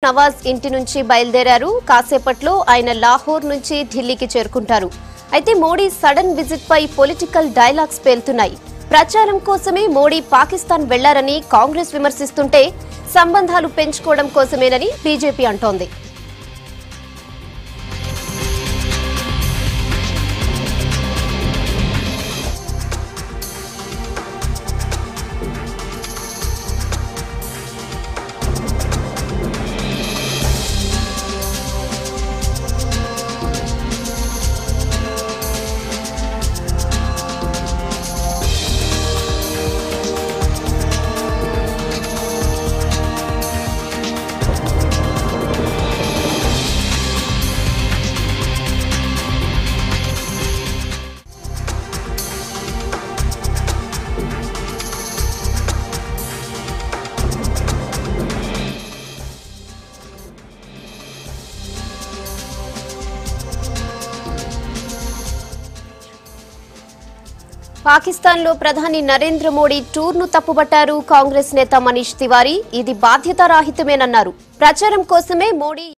నవాజ్ ఇంటి నుంచి బయలుదేరారు. కాసేపట్లో ఆయన లాహోర్ నుంచి ఢిల్లీకి చేరుకుంటారు. అయితే మోడీ సడన్ విజిట్ పై పొలిటికల్ డైలాగ్స్ పేలుతున్నాయి. ప్రచారం కోసమే మోడీ పాకిస్తాన్ వెళ్లారని కాంగ్రెస్ విమర్శిస్తుంటే సంబంధాలు పెంచుకోవడం కోసమేనని బీజేపీ అంటోంది. పాకిస్తాన్లో ప్రధాని నరేంద్ర మోడీ టూర్ను తప్పుబట్టారు కాంగ్రెస్ నేత మనీష్ తివారీ. ఇది బాధ్యతారాహిత్యమేనన్నారు. ప్రచారం కోసమే మోడీ